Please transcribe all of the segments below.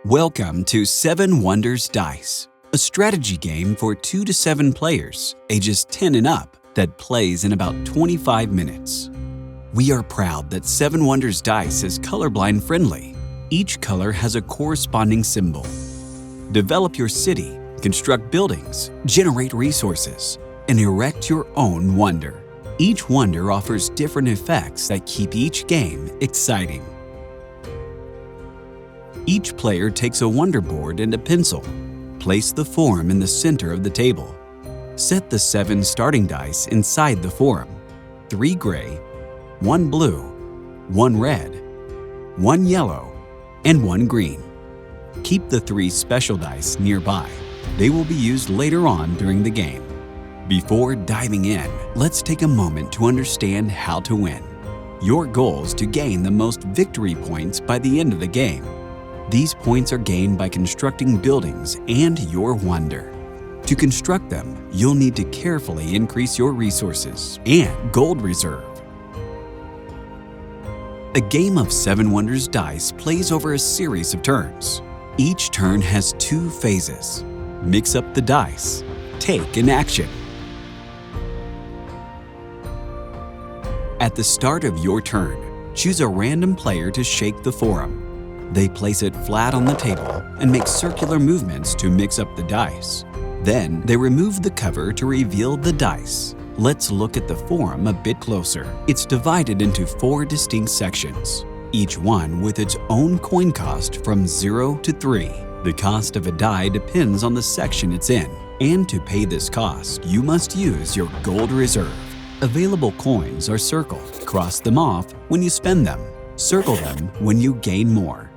Welcome to 7 Wonders Dice, a strategy game for 2 to 7 players, ages 10 and up, that plays in about 25 minutes. We are proud that 7 Wonders Dice is colorblind friendly. Each color has a corresponding symbol. Develop your city, construct buildings, generate resources, and erect your own wonder. Each wonder offers different effects that keep each game exciting. Each player takes a wonder board and a pencil. Place the forum in the center of the table. Set the 7 starting dice inside the forum. 3 gray, 1 blue, 1 red, 1 yellow, and 1 green. Keep the 3 special dice nearby. They will be used later on during the game. Before diving in, let's take a moment to understand how to win. Your goal is to gain the most victory points by the end of the game. These points are gained by constructing buildings and your wonder. To construct them, you'll need to carefully increase your resources and gold reserve. A game of 7 Wonders Dice plays over a series of turns. Each turn has 2 phases. Mix up the dice. Take an action. At the start of your turn, choose a random player to shake the forum. They place it flat on the table and make circular movements to mix up the dice. Then they remove the cover to reveal the dice. Let's look at the forum a bit closer. It's divided into 4 distinct sections, each one with its own coin cost from 0 to 3. The cost of a die depends on the section it's in, and to pay this cost, you must use your gold reserve. Available coins are circled. Cross them off when you spend them. Circle them when you gain more.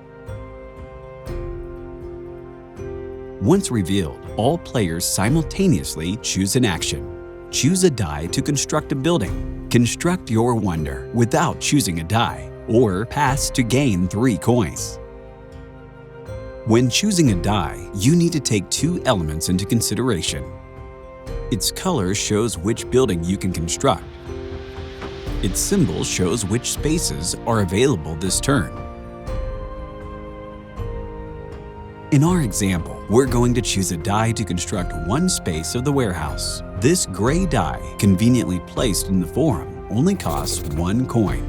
Once revealed, all players simultaneously choose an action. Choose a die to construct a building. Construct your wonder without choosing a die, or pass to gain 3 coins. When choosing a die, you need to take 2 elements into consideration. Its color shows which building you can construct. Its symbol shows which spaces are available this turn. In our example, we're going to choose a die to construct 1 space of the warehouse. This gray die, conveniently placed in the forum, only costs 1 coin.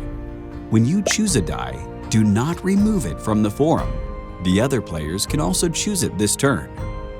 When you choose a die, do not remove it from the forum. The other players can also choose it this turn.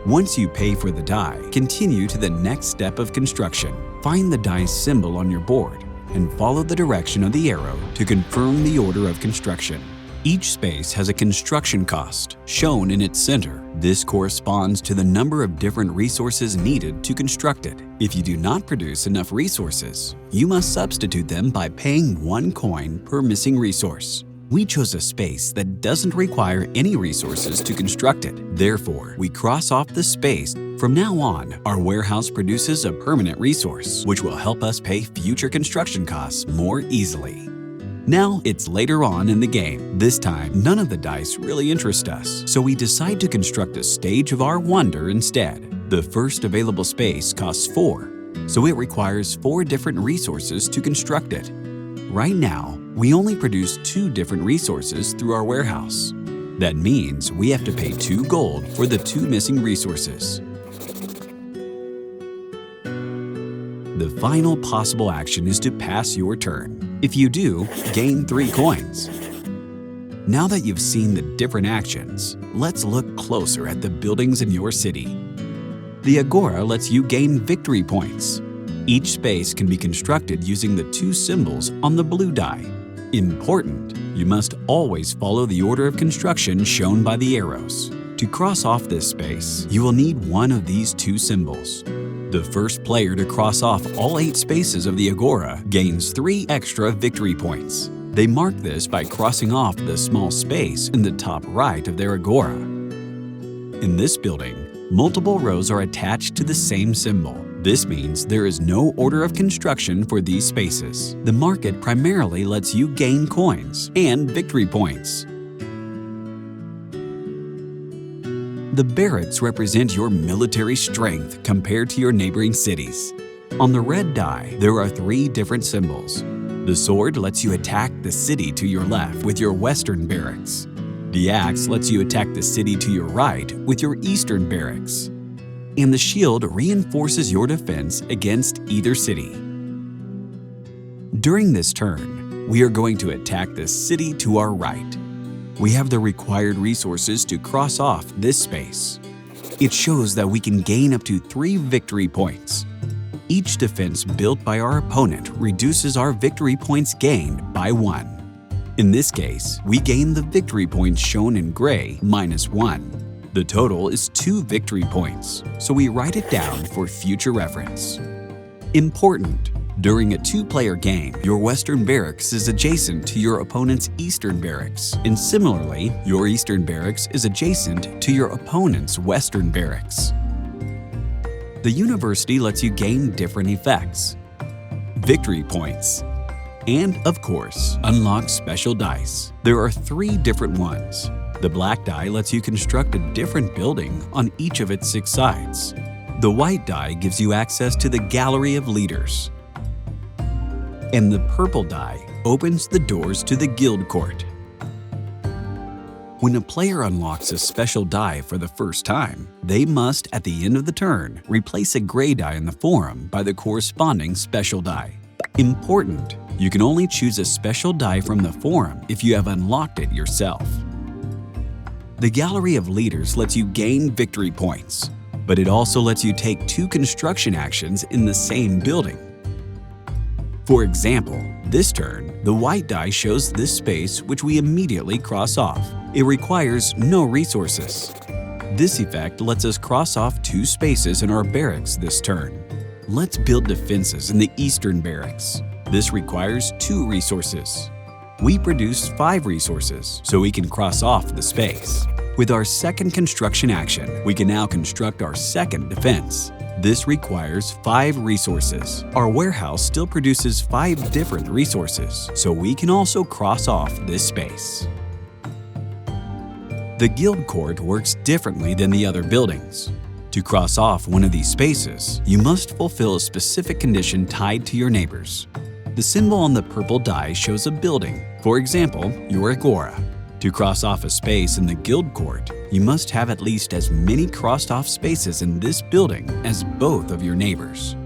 Once you pay for the die, continue to the next step of construction. Find the dice symbol on your board and follow the direction of the arrow to confirm the order of construction. Each space has a construction cost shown in its center. This corresponds to the number of different resources needed to construct it. If you do not produce enough resources, you must substitute them by paying 1 coin per missing resource. We chose a space that doesn't require any resources to construct it. Therefore, we cross off the space. From now on, our warehouse produces a permanent resource, which will help us pay future construction costs more easily. Now it's later on in the game. This time, none of the dice really interest us, so we decide to construct a stage of our wonder instead. The first available space costs 4, so it requires 4 different resources to construct it. Right now, we only produce 2 different resources through our warehouse. That means we have to pay 2 gold for the 2 missing resources. The final possible action is to pass your turn. If you do, gain 3 coins. Now that you've seen the different actions, let's look closer at the buildings in your city. The Agora lets you gain victory points. Each space can be constructed using the 2 symbols on the blue die. Important, you must always follow the order of construction shown by the arrows. To cross off this space, you will need one of these 2 symbols. The first player to cross off all 8 spaces of the Agora gains 3 extra victory points. They mark this by crossing off the small space in the top right of their Agora. In this building, multiple rows are attached to the same symbol. This means there is no order of construction for these spaces. The market primarily lets you gain coins and victory points. The barracks represent your military strength compared to your neighboring cities. On the red die, there are 3 different symbols. The sword lets you attack the city to your left with your western barracks. The axe lets you attack the city to your right with your eastern barracks. And the shield reinforces your defense against either city. During this turn, we are going to attack the city to our right. We have the required resources to cross off this space. It shows that we can gain up to 3 victory points. Each defense built by our opponent reduces our victory points gained by 1. In this case, we gain the victory points shown in gray -1. The total is 2 victory points, so we write it down for future reference. Important: during a 2-player game, your western barracks is adjacent to your opponent's eastern barracks, and similarly, your eastern barracks is adjacent to your opponent's western barracks. The university lets you gain different effects, victory points, and, of course, unlock special dice. There are 3 different ones. The black die lets you construct a different building on each of its 6 sides. The white die gives you access to the Gallery of Leaders. And the purple die opens the doors to the Guild Court. When a player unlocks a special die for the first time, they must, at the end of the turn, replace a gray die in the forum by the corresponding special die. Important: you can only choose a special die from the forum if you have unlocked it yourself. The Gallery of Leaders lets you gain victory points, but it also lets you take 2 construction actions in the same building. For example, this turn, the white die shows this space which we immediately cross off. It requires no resources. This effect lets us cross off 2 spaces in our barracks this turn. Let's build defenses in the eastern barracks. This requires 2 resources. We produce 5 resources, so we can cross off the space. With our second construction action, we can now construct our second defense. This requires 5 resources. Our warehouse still produces 5 different resources, so we can also cross off this space. The Guild Court works differently than the other buildings. To cross off one of these spaces, you must fulfill a specific condition tied to your neighbors. The symbol on the purple die shows a building, for example, your agora. To cross off a space in the Guild Court, you must have at least as many crossed-off spaces in this building as both of your neighbors.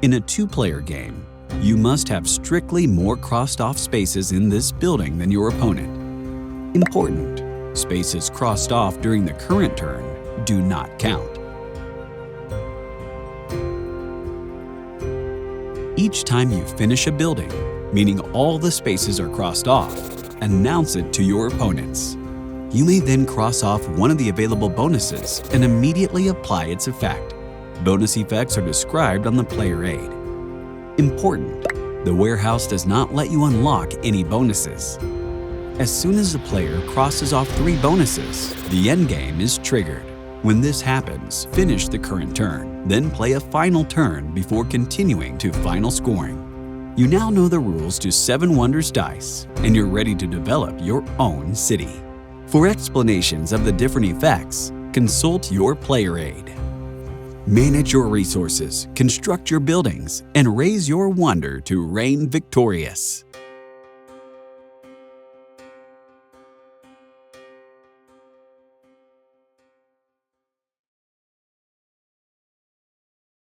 In a 2-player game, you must have strictly more crossed-off spaces in this building than your opponent. Important: spaces crossed off during the current turn do not count. Each time you finish a building, meaning all the spaces are crossed off, announce it to your opponents. You may then cross off one of the available bonuses and immediately apply its effect. Bonus effects are described on the player aid. Important: the warehouse does not let you unlock any bonuses. As soon as the player crosses off 3 bonuses, the endgame is triggered. When this happens, finish the current turn, then play a final turn before continuing to final scoring. You now know the rules to 7 Wonders Dice, and you're ready to develop your own city. For explanations of the different effects, consult your player aid. Manage your resources, construct your buildings, and raise your wonder to reign victorious.